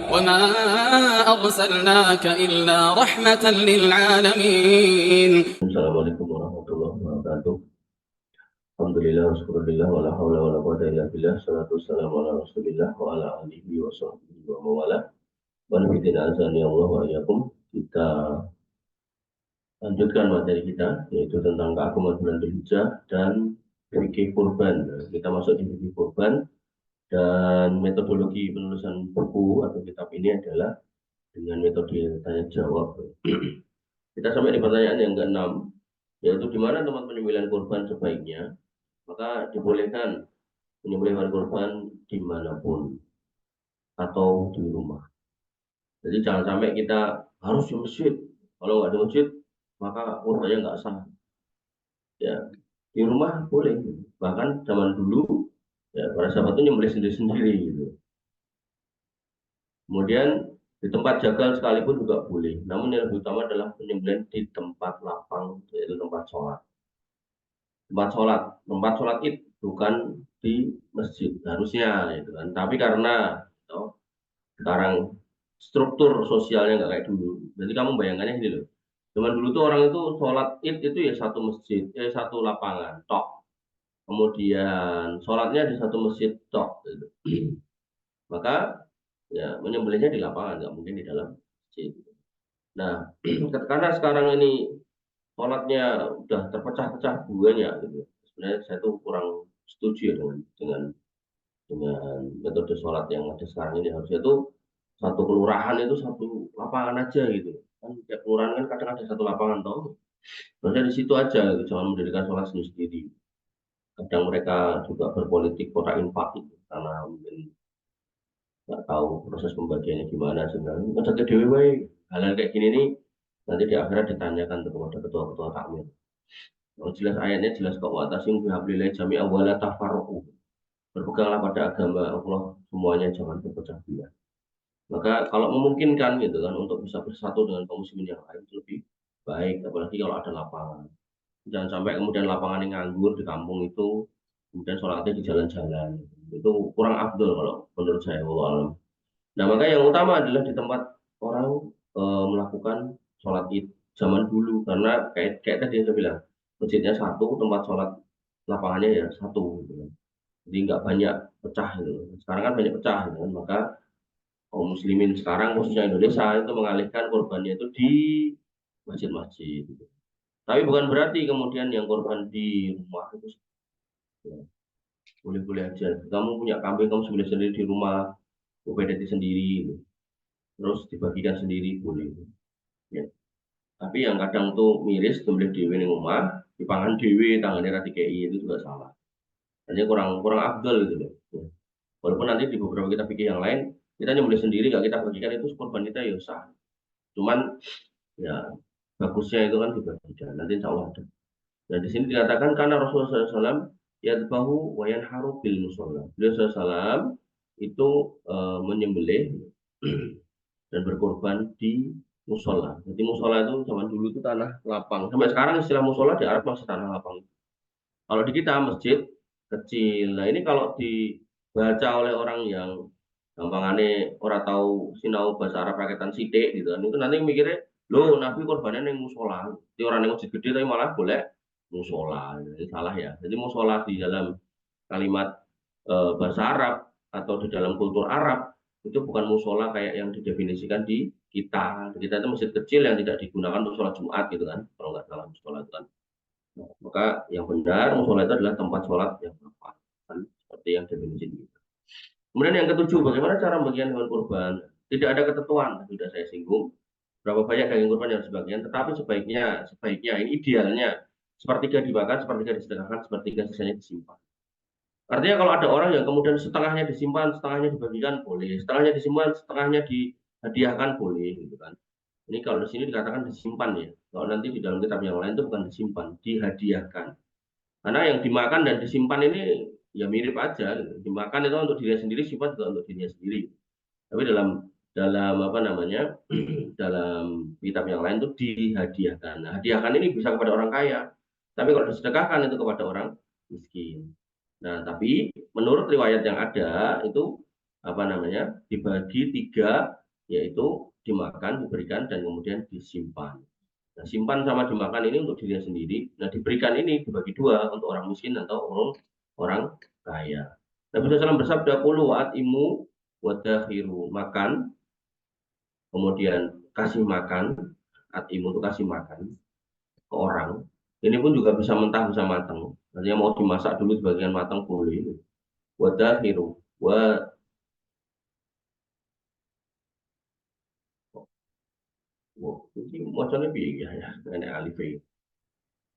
وما أرسلناك إلا رحمة للعالمين. Assalamualaikum warahmatullahi wabarakatuh. Alhamdulillah wassyukurillah wala haula wala quwwata illa billah. Shalatu wassalamu ala Rasulillah wa ala alihi wa sahbihi wa mawala. Wa nabiyina azani Allah wa iyyakum. Kita lanjutkan materi kita yaitu tentang keagungan bulan Dzulhijjah dan fikih kurban. Kita masuk di fikih kurban dan metodologi penulisan buku atau kitab ini adalah dengan metode tanya jawab. Kita sampai di pertanyaan yang ke-6, yaitu di mana tempat penyembelihan kurban sebaiknya. Maka dibolehkan menyembelih kurban dimanapun atau di rumah. Jadi jangan sampai kita harus di masjid. Kalau nggak di masjid, maka kurbannya nggak sah. Ya, di rumah boleh. Bahkan zaman dulu, ya, para sahabat itu nyembelih sendiri-sendiri gitu. Kemudian di tempat jagal sekalipun juga boleh. Namun yang lebih utama adalah penyembelihan di tempat lapang, yaitu tempat sholat. Tempat sholat id, bukan di masjid harusnya, gitu kan. Tapi karena sekarang struktur sosialnya nggak kayak dulu. Jadi kamu bayangkannya gini loh. Zaman dulu tuh orang itu sholat id itu ya satu masjid, satu lapangan, tok. Kemudian sholatnya di satu masjid, tok. Gitu. Maka ya menyembelihnya di lapangan, nggak mungkin di dalam masjid. Nah, karena sekarang ini sholatnya udah terpecah-pecah banyak gitu. Sebenarnya saya tuh kurang setuju ya dengan metode sholat yang ada sekarang ini. Harusnya tuh satu kelurahan itu satu lapangan aja gitu. Kan tiap kelurahan kan kadang ada satu lapangan toh. Harusnya di situ aja gitu. Jangan mendirikan sholat sendiri. Kadang mereka juga berpolitik kota infak gitu, karena mungkin nggak tahu proses pembagiannya gimana sebenarnya. Menjaga dewi baik. Hal-hal kayak gini nih nanti di akhirat ditanyakan kepada ketua-ketua takmir. Oh, jelas ayatnya jelas kok watasim bihablillah jami'a wala tafarraqu. Berpeganglah pada agama Allah semuanya, jangan berpecah belah. Maka kalau memungkinkan gitu kan untuk bisa bersatu dengan kaum muslimin yang lain itu lebih baik, apalagi kalau ada lapangan. Jangan sampai kemudian lapangan yang nganggur di kampung itu kemudian sholatnya di jalan-jalan. Itu kurang afdol kalau menurut saya, wallahu alam. Nah, maka yang utama adalah di tempat orang melakukan sholat id zaman dulu, karena kayak tadi yang saya bilang, masjidnya satu, tempat sholat lapangannya ya satu, gitu kan. Jadi nggak banyak pecah gitu. Sekarang kan banyak pecah gitu kan, maka kaum muslimin sekarang khususnya Indonesia itu mengalihkan korbannya itu di masjid-masjid. Gitu. Tapi bukan berarti kemudian yang korban di rumah itu ya, boleh-boleh aja. Kamu punya kambing, kamu sembelih sendiri di rumah, ubedati sendiri, gitu. Terus dibagikan sendiri boleh. Ya. Tapi yang kadang tuh miris, sembelih dewe di rumah, dipangan dewe, tangannya rati KI itu juga salah. Jadi kurang kurang afdol gitu loh. Ya. Walaupun nanti di beberapa kita pikir yang lain, kita nyembelih sendiri, nggak kita bagikan itu korban kita ya sah. Cuman ya bagusnya itu kan dibagikan. Nanti insya Allah ada. Nah di sini dikatakan karena Rasulullah SAW yadbahu wa yanharu bil musola. Beliau SAW itu menyembelih dan berkorban di musola. Jadi musola itu zaman dulu itu tanah lapang. Sampai sekarang istilah musola di Arab masih tanah lapang. Kalau di kita masjid kecil. Nah ini kalau dibaca oleh orang yang gampangannya orang tahu sinau bahasa Arab rakyatan sidik gitu kan, itu nanti mikirnya lo Nabi korbannya yang musola. Di orang yang masjid gede tapi malah boleh musola. Jadi salah ya. Jadi musola di dalam kalimat bahasa Arab atau di dalam kultur Arab itu bukan musola kayak yang didefinisikan di kita. Di kita itu masjid kecil yang tidak digunakan untuk sholat Jumat gitu kan, kalau nggak salah musola itu kan. Nah, maka yang benar musola itu adalah tempat sholat yang tepat, kan? Seperti yang definisi kita. Kemudian yang ketujuh, bagaimana cara membagikan hewan kurban? Tidak ada ketentuan, sudah saya singgung. Berapa banyak daging kurban yang sebagian, tetapi sebaiknya ini idealnya sepertiga dibakar, sepertiga disedekahkan, sepertiga sisanya disimpan. Artinya kalau ada orang yang kemudian setengahnya disimpan, setengahnya dibagikan boleh, setengahnya disimpan, setengahnya dihadiahkan boleh, gitu kan. Ini kalau di sini dikatakan disimpan ya. Kalau nanti di dalam kitab yang lain itu bukan disimpan, dihadiahkan. Karena yang dimakan dan disimpan ini ya mirip aja. Gitu. Dimakan itu untuk diri sendiri, simpan juga untuk dirinya sendiri. Tapi dalam dalam apa namanya dalam kitab yang lain itu dihadiahkan. Nah, hadiahkan ini bisa kepada orang kaya, tapi kalau disedekahkan itu kepada orang miskin. Nah, tapi menurut riwayat yang ada itu apa namanya, dibagi 3, yaitu dimakan, diberikan, dan kemudian disimpan. Nah, simpan sama dimakan ini untuk dirinya sendiri. Nah, diberikan ini dibagi 2 untuk orang miskin atau orang kaya. Nabi SAW bersabda, "Qulu wa'atimu wadakhiru." Makan, kemudian kasih makan, atimu itu kasih makan ke orang. Ini pun juga bisa mentah, bisa matang. Artinya mau dimasak dulu sebagian matang boleh. Wadakhiru. Ini macamnya piye ya, ini alif ini.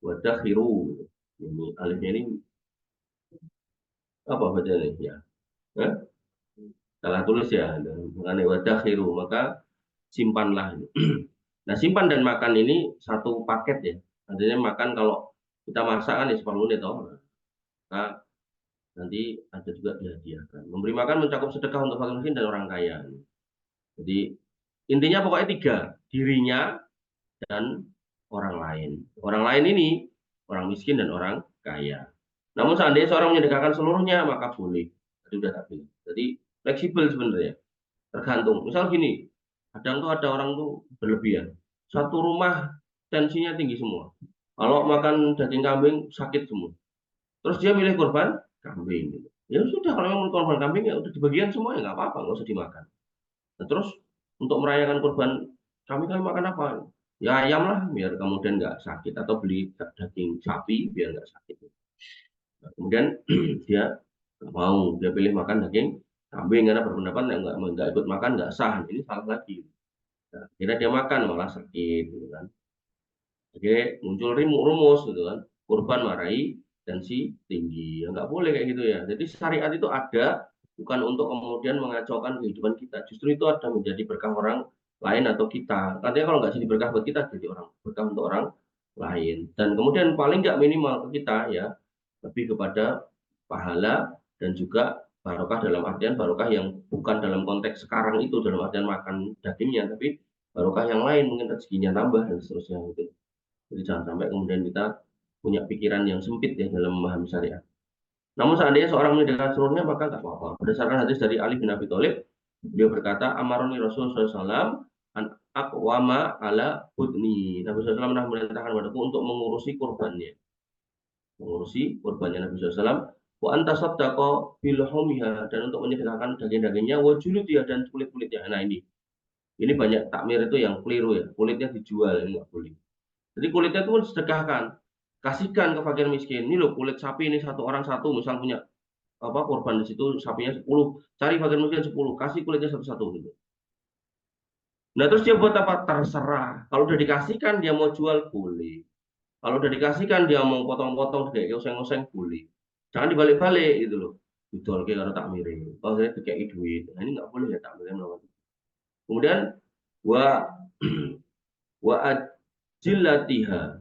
Wadakhiru. Ini alifnya ini apa bacanya ya? Eh? Salah tulis ya. Mengenai wadakhiru, maka simpanlah. Nah, simpan dan makan ini satu paket ya. Artinya makan kalau kita masak kan ya seperlunya toh. Maka nanti ada juga dihadiahkan. Memberi makan mencakup sedekah untuk fakir miskin dan orang kaya. Jadi intinya pokoknya 3, dirinya dan orang lain. Orang lain ini orang miskin dan orang kaya. Namun seandainya seorang menyedekahkan seluruhnya maka boleh. Itu sudah tak pilih. Jadi fleksibel sebenarnya. Tergantung. Misal gini, kadang tuh ada orang tuh berlebihan. Satu rumah tensinya tinggi semua. Kalau makan daging kambing sakit semua. Terus dia milih korban kambing. Gitu. Ya sudah, kalau memang korban kambing ya udah dibagian semua ya nggak apa-apa, nggak usah dimakan. Nah, terus untuk merayakan korban kami makan apa? Ya ayam lah biar kemudian nggak sakit, atau beli daging sapi biar nggak sakit. Nah, kemudian dia nggak mau, dia pilih makan daging kambing karena berpendapat yang nggak ikut makan nggak sah. Ini salah lagi. Nah, kira dia makan malah sakit, gitu kan. Oke, muncul rumus gitu kan. Kurban marahi tensi tinggi. Ya, nggak boleh kayak gitu ya. Jadi syariat itu ada bukan untuk kemudian mengacaukan kehidupan kita. Justru itu ada menjadi berkah orang lain atau kita. Artinya kalau nggak jadi berkah buat kita, jadi orang berkah untuk orang lain. Dan kemudian paling nggak minimal ke kita ya, lebih kepada pahala dan juga barokah, dalam artian barokah yang bukan dalam konteks sekarang itu dalam artian makan dagingnya, tapi barokah yang lain, mungkin rezekinya tambah dan seterusnya gitu. Jadi jangan sampai kemudian kita punya pikiran yang sempit ya dalam memahami syariat. Namun seandainya seorang menyedekahkan seluruhnya maka nggak apa-apa. Berdasarkan hadis dari Ali bin Abi Thalib, beliau berkata, "Amaroni Rasulullah SAW an aqwama ala budni." Nabi SAW pernah memerintahkan padaku untuk mengurusi kurbannya. Mengurusi kurbannya Nabi SAW. Wa anta saddaqa bilhumiha, dan untuk menyedekahkan daging-dagingnya, wa juludiha, dan kulit-kulitnya. Nah ini banyak takmir itu yang keliru ya. Kulitnya dijual, ini nggak boleh. Jadi kulitnya itu pun sedekahkan, kasihkan ke fakir miskin. Ini loh kulit sapi ini satu orang satu, misal punya apa korban di situ sapinya 10, cari fakir miskin 10, kasih kulitnya satu-satu gitu. Nah terus dia buat apa? Terserah. Kalau udah dikasihkan dia mau jual boleh. Kalau udah dikasihkan dia mau potong-potong kayak oseng-oseng boleh. Jangan dibalik-balik gitu loh. Jual kayak kalau tak mirip. Kalau saya kayak duit, nah, ini nggak boleh ya tak mirip. Kemudian wa wa ajillatiha,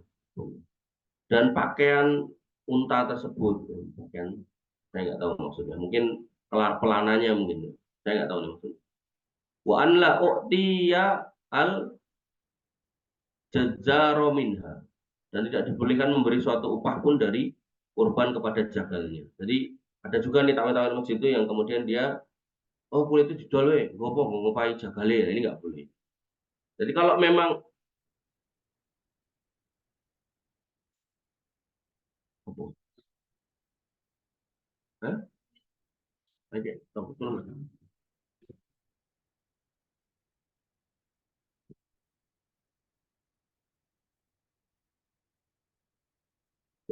dan pakaian unta tersebut, pakaian saya nggak tahu maksudnya, mungkin pelananya mungkin, saya nggak tahu maksudnya. Wa an la u'tiya al jazaro minha, dan tidak dibolehkan memberi suatu upah pun dari kurban kepada jagalnya. Jadi ada juga nih taman-taman masjid itu yang kemudian dia, oh kulit itu dijual gopo ngopai jagale, ini nggak boleh. Jadi kalau memang oke,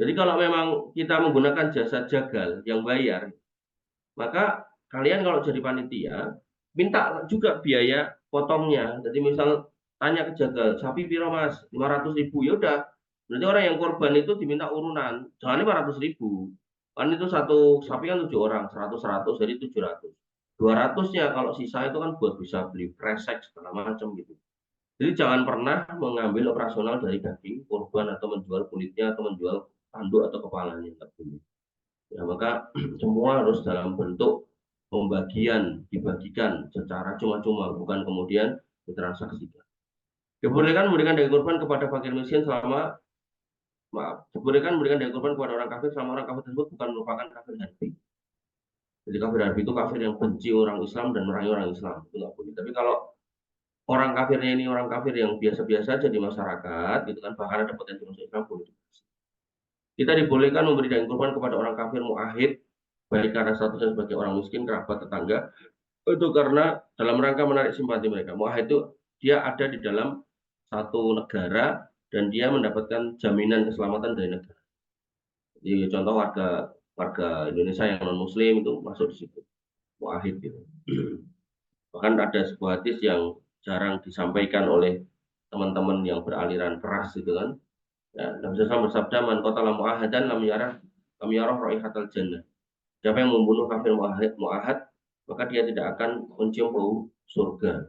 jadi kalau memang kita menggunakan jasa jagal yang bayar, maka kalian kalau jadi panitia, minta juga biaya potongnya. Jadi misal tanya ke jagal, sapi piro mas? 500.000. Ya udah, berarti orang yang korban itu diminta urunan. Jangan 500.000. Kan itu satu sapi kan 7 orang, 100-100, jadi 700. 200-nya kalau sisa itu kan buat bisa beli kresek segala macam gitu. Jadi jangan pernah mengambil operasional dari daging korban atau menjual kulitnya atau menjual tanduk atau kepalanya. Ya, maka semua harus dalam bentuk pembagian, dibagikan secara cuma-cuma, bukan kemudian ditransaksikan. Dibolehkan memberikan daging kurban kepada fakir miskin selama, dibolehkan memberikan daging kurban kepada orang kafir selama orang kafir tersebut bukan merupakan kafir hati. Jadi kafir harbi itu kafir yang benci orang Islam dan merangi orang Islam, itu nggak boleh. Tapi kalau orang kafirnya ini orang kafir yang biasa-biasa aja di masyarakat, gitu kan, bahkan ada potensi masuk Islam, boleh. Kita dibolehkan memberi daging kurban kepada orang kafir muahid, baik karena statusnya sebagai orang miskin, kerabat, tetangga, itu karena dalam rangka menarik simpati mereka. Muahid itu dia ada di dalam satu negara dan dia mendapatkan jaminan keselamatan dari negara. Jadi contoh warga warga Indonesia yang non Muslim itu masuk di situ, muahid gitu. Bahkan ada sebuah hadis yang jarang disampaikan oleh teman-teman yang beraliran keras gitu kan. Ya, Nabi SAW bersabda, "Man qatala mu'ahadan lam yarah raihatal jannah." Siapa yang membunuh kafir mu'ahad, maka dia tidak akan mencium bau surga.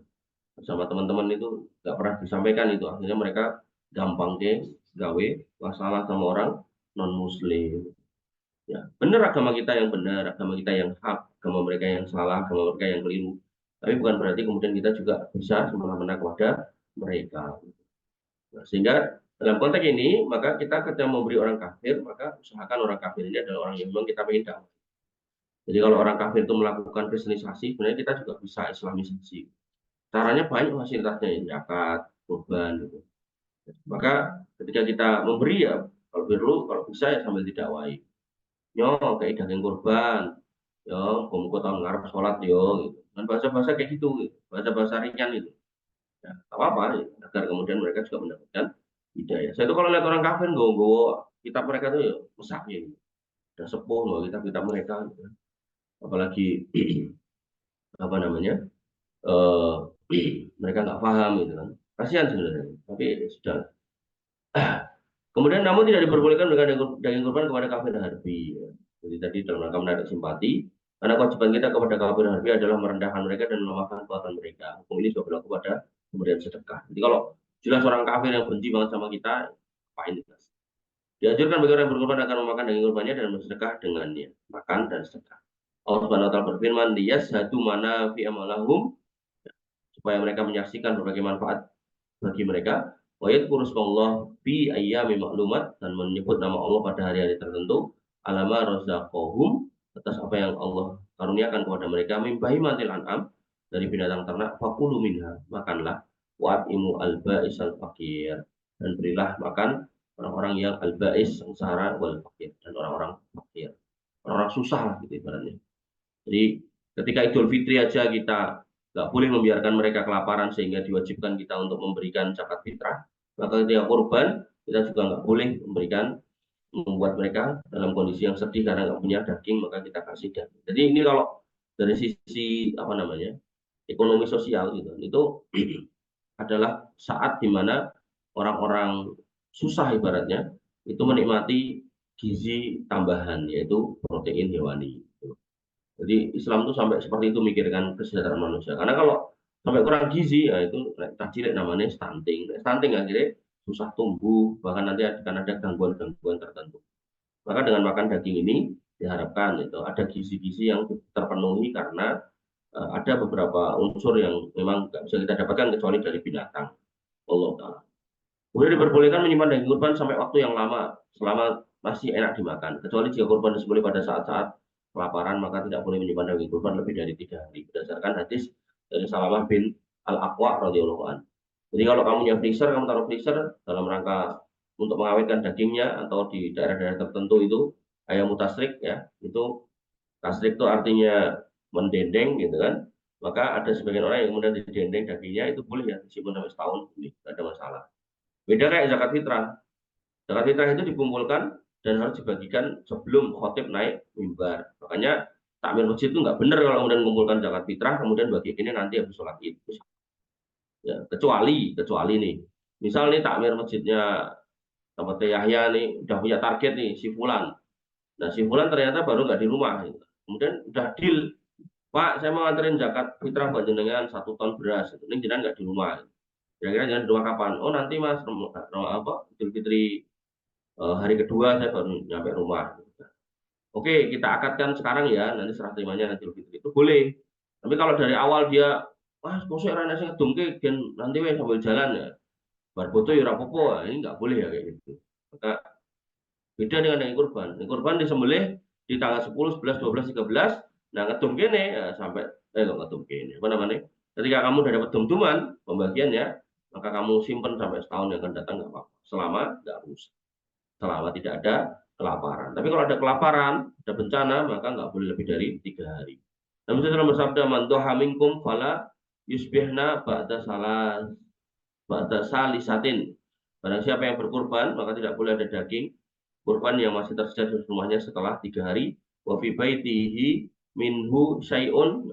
Sama teman-teman itu nggak pernah disampaikan itu. Akhirnya mereka gampang deh gawe masalah sama orang non Muslim. Ya, benar agama kita yang benar, agama kita yang hak, agama mereka yang salah, agama mereka yang keliru. Tapi bukan berarti kemudian kita juga bisa semena-mena kepada mereka. Nah, sehingga dalam konteks ini, maka kita ketika memberi orang kafir, maka usahakan orang kafir ini adalah orang yang memang kita ingin dakwah. Jadi kalau orang kafir itu melakukan kristenisasi, sebenarnya kita juga bisa islamisasi. Caranya banyak fasilitasnya, zakat, kurban, gitu. Maka ketika kita memberi ya, kalau perlu, kalau bisa ya sambil didakwai. Yo, kayak daging kurban, yo, kamu tahun ngarep sholat yo, gitu. Dan bahasa-bahasa kayak gitu, gitu. Bahasa-bahasa ringan itu. Ya, apa-apa, ya, agar kemudian mereka juga mendapatkan hidayah. Saya itu kalau lihat orang kafir, gue kitab mereka tuh ya, mesaknya gitu. Udah sepuh loh kitab-kitab mereka. Gitu. Apalagi apa namanya, eh mereka nggak paham gitu kan. Kasihan sebenarnya, tapi sudah. Kemudian namun tidak diperbolehkan memberikan daging kurban kepada kafir harbi. Ya. Jadi tadi dalam rangka menarik simpati, karena kewajiban kita kepada kafir harbi adalah merendahkan mereka dan melemahkan kekuatan mereka. Hukum ini juga berlaku pada pemberian sedekah. Jadi kalau jelas orang kafir yang benci banget sama kita, apain itu? Dianjurkan bagi orang yang berkorban akan memakan daging kurbannya dan bersedekah dengannya. Makan dan sedekah. Allah Subhanahu wa taala berfirman, "Liyashhadu manafi'a lahum", supaya mereka menyaksikan berbagai manfaat bagi mereka. Wa yadhkurusmallah fi ayyamin ma'lumat, dan menyebut nama Allah pada hari-hari tertentu. Alama razaqahum, atas apa yang Allah karuniakan kepada mereka, min bahimatil an'am, dari binatang ternak, fakulu minha, makanlah, wa imu al-ba'isal fakir, dan berilah makan orang-orang yang al-ba'is, sengsara, wal fakir, dan orang-orang fakir, orang-orang susah lah gitu ibaratnya. Jadi ketika Idul Fitri aja kita nggak boleh membiarkan mereka kelaparan sehingga diwajibkan kita untuk memberikan zakat fitrah. Maka ketika kurban kita juga nggak boleh membuat mereka dalam kondisi yang sedih karena nggak punya daging, maka kita kasih daging. Jadi ini kalau dari sisi apa namanya ekonomi sosial gitu, itu adalah saat dimana orang-orang susah ibaratnya itu menikmati gizi tambahan yaitu protein hewani. Jadi Islam tuh sampai seperti itu mikirkan kesejahteraan manusia. Karena kalau sampai kurang gizi, ya itu cilik namanya stunting. Stunting akhirnya susah tumbuh, bahkan nanti akan ada gangguan-gangguan tertentu. Maka dengan makan daging ini diharapkan itu ada gizi-gizi yang terpenuhi karena ada beberapa unsur yang memang nggak bisa kita dapatkan kecuali dari binatang. Allah Ta'ala. Kemudian diperbolehkan menyimpan daging kurban sampai waktu yang lama, selama masih enak dimakan. Kecuali jika kurban disembelih pada saat-saat kelaparan, maka tidak boleh menyimpan daging kurban lebih dari 3 hari. Berdasarkan hadis dari Salamah bin Al-Aqwa radhiyallahu anhu. Jadi kalau kamu punya freezer, kamu taruh freezer dalam rangka untuk mengawetkan dagingnya, atau di daerah-daerah tertentu itu ayam mutasrik ya, itu tasrik itu artinya mendendeng gitu kan. Maka ada sebagian orang yang kemudian didendeng dagingnya itu boleh ya, disimpan sampai setahun, boleh, tidak ada masalah. Beda kayak zakat fitrah. Zakat fitrah itu dikumpulkan dan harus dibagikan sebelum khotib naik mimbar. Makanya takmir masjid itu nggak benar kalau kemudian mengumpulkan zakat fitrah kemudian bagi ini nanti habis sholat id. Ya, kecuali nih, misal nih takmir masjidnya tempat Yahya nih udah punya target nih si Fulan. Nah si Fulan ternyata baru nggak di rumah. Kemudian udah deal, Pak, saya mau nganterin zakat fitrah buat jenengan 1 ton beras. Ini jenengan nggak di rumah. Kira-kira jangan dua kapan? Oh nanti mas, apa Idul Fitri hari kedua saya baru nyampe rumah. Oke, kita akadkan sekarang ya, nanti serah terimanya nanti Idul Fitri itu boleh. Tapi kalau dari awal dia, wah kosong rana saya dongke, nanti wes sambil jalan ya, barboto ya rapopo, ini nggak boleh ya kayak gitu. Maka beda dengan daging kurban. Daging kurban disembelih di tanggal 10, 11, 12, 13 Nah, ngedum kene ya, sampai kok ngedum kene, apa namanya? Ketika kamu udah dapat dum-duman pembagiannya, maka kamu simpen sampai setahun yang akan datang nggak apa-apa, selama nggak rusak, selama tidak ada kelaparan. Tapi kalau ada kelaparan, ada bencana, maka nggak boleh lebih dari 3 hari. Nabi SAW bersabda, "Man doha minkum fala yusbihna ba'da salisatin." Barang siapa yang berkurban, maka tidak boleh ada daging kurban yang masih tersisa di rumahnya setelah 3 hari. Wa fi baitihi minhu syai'un,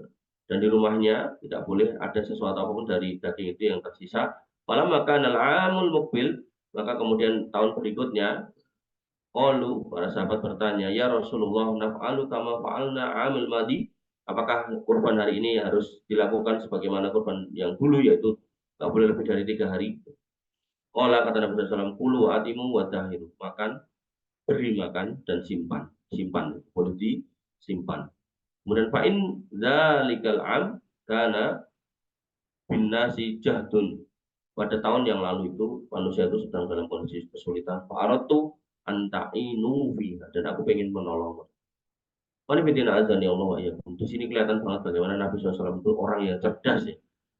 dan di rumahnya tidak boleh ada sesuatu apapun dari daging itu yang tersisa. Malam maka amul mukbil, maka kemudian tahun berikutnya, qalu, para sahabat bertanya, ya Rasulullah, naf'alu kama fa'alna amil madi, apakah kurban hari ini harus dilakukan sebagaimana kurban yang dulu, yaitu nggak boleh lebih dari 3 hari. Qala, kata Nabi SAW, kulu atimu wadahiru, makan, beri makan dan simpan, simpan boleh disimpan. Kemudian fa'in dzalikal am karena binnasi jahdun, pada tahun yang lalu itu manusia itu sedang dalam kondisi kesulitan, fa'aratu anta'inu fiha, dan aku pengen menolong. Wanifidina azan ya Allah ya. Di sini kelihatan banget bagaimana Nabi SAW itu orang yang cerdas ya.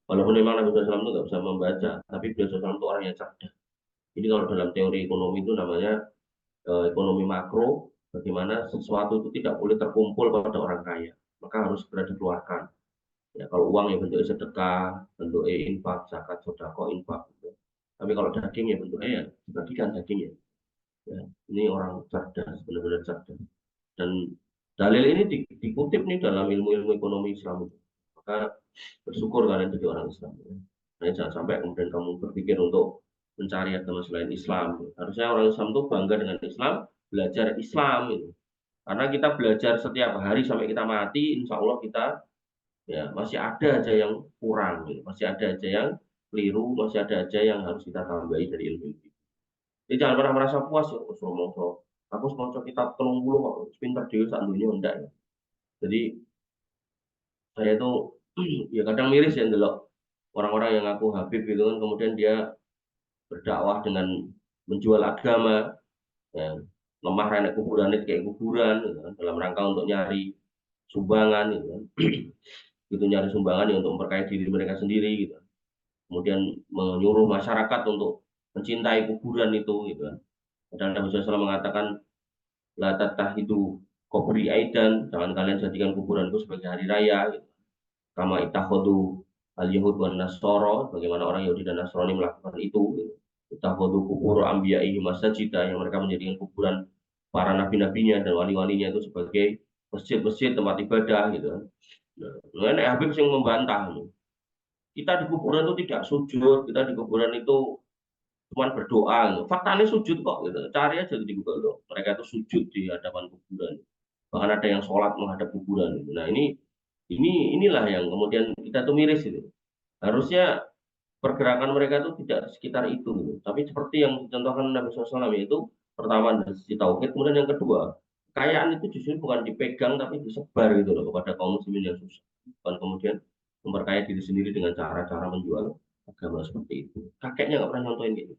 Walaupun memang Nabi SAW itu nggak bisa membaca, tapi beliau SAW itu orang yang cerdas. Jadi kalau dalam teori ekonomi itu namanya ekonomi makro, bagaimana sesuatu itu tidak boleh terkumpul pada orang kaya, maka harus segera dikeluarkan. Ya, kalau uang ya bentuknya sedekah, bentuknya infak, zakat, sedekah, infak. Gitu. Tapi kalau daging ya bentuknya ya dibagikan dagingnya. Ya, ini orang cerdas, benar-benar cerdas. Dan dalil ini dikutip nih dalam ilmu-ilmu ekonomi Islam. Maka bersyukur kalian jadi orang Islam. Nah, jangan sampai kemudian kamu berpikir untuk mencari agama selain Islam. Harusnya orang Islam itu bangga dengan Islam, belajar Islam itu. Karena kita belajar setiap hari sampai kita mati, insya Allah kita ya masih ada aja yang kurang, gitu. Masih ada aja yang keliru, masih ada aja yang harus kita tambahi dari ilmu itu. Jadi jangan pernah merasa puas ya, aku mau kitab 30 kok, pinter dewi sak dunia, enggak ya. Jadi saya itu ya kadang miris ya ndelok orang-orang yang ngaku Habib gitu kan, kemudian dia berdakwah dengan menjual agama, ya, lemah renek kuburan itu kayak kuburan gitu kan, dalam rangka untuk nyari sumbangan gitu kan. Gitu, nyari sumbangan ya untuk memperkaya diri mereka sendiri gitu. Kemudian menyuruh masyarakat untuk mencintai kuburan itu gitu kan. Padahal Nabi SAW mengatakan la tattahidu kubri aidan, jangan kalian jadikan kuburan itu sebagai hari raya gitu. Kama ittakhadhu al-yahud wan nasara, bagaimana orang Yahudi dan Nasrani melakukan itu gitu. Ittakhadhu kubur anbiya'i masajida, yang mereka menjadikan kuburan para nabi-nabinya dan wali-walinya itu sebagai masjid-masjid tempat ibadah gitu kan. Nah, Habib yang membantah, kita di kuburan itu tidak sujud, kita di kuburan itu cuma berdoa. Faktanya sujud kok, gitu. Cari aja di Google, mereka itu sujud di hadapan kuburan. Bahkan ada yang sholat menghadap kuburan. Gitu. Nah inilah yang kemudian kita tuh miris itu. Harusnya pergerakan mereka itu tidak sekitar itu, gitu. Tapi seperti yang dicontohkan Nabi SAW, yaitu pertama dari sisi tauhid, kemudian yang kedua, kekayaan itu justru bukan dipegang tapi disebar gitu loh kepada kaum muslimin yang susah. Bukan kemudian memperkaya diri sendiri dengan cara-cara menjual agama seperti itu. Kakeknya nggak pernah nyontohin gitu.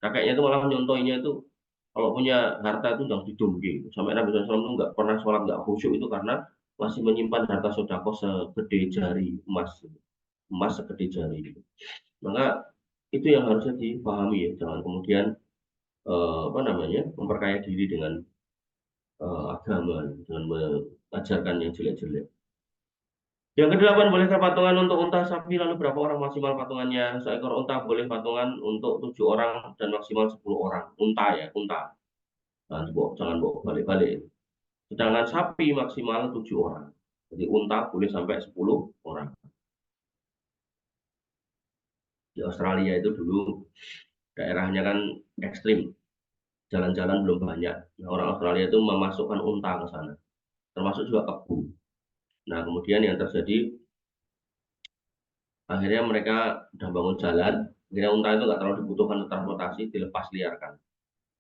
Kakeknya itu malah nyontohinnya itu kalau punya harta itu udah didongki. Sampai Nabi SAW itu nggak pernah sholat, nggak khusyuk itu karena masih menyimpan harta sodako segede jari emas, emas segede jari. Gitu. Maka itu yang harusnya dipahami ya, jangan kemudian apa namanya memperkaya diri dengan agama, dengan mengajarkan yang jelek-jelek. Yang kedelapan, boleh patungan untuk unta sapi, lalu berapa orang maksimal patungannya? Seekor unta boleh patungan untuk 7 orang dan maksimal 10 orang. Unta ya, unta. Jangan bawa balik-balik. Sedangkan sapi maksimal 7 orang. Jadi unta boleh sampai 10 orang. Di Australia itu dulu daerahnya kan ekstrim. Jalan-jalan belum banyak. Nah, orang Australia itu memasukkan unta ke sana. Termasuk juga kebun. Nah, kemudian yang terjadi, akhirnya mereka udah bangun jalan, akhirnya unta itu nggak terlalu dibutuhkan untuk transportasi, dilepas liarkan.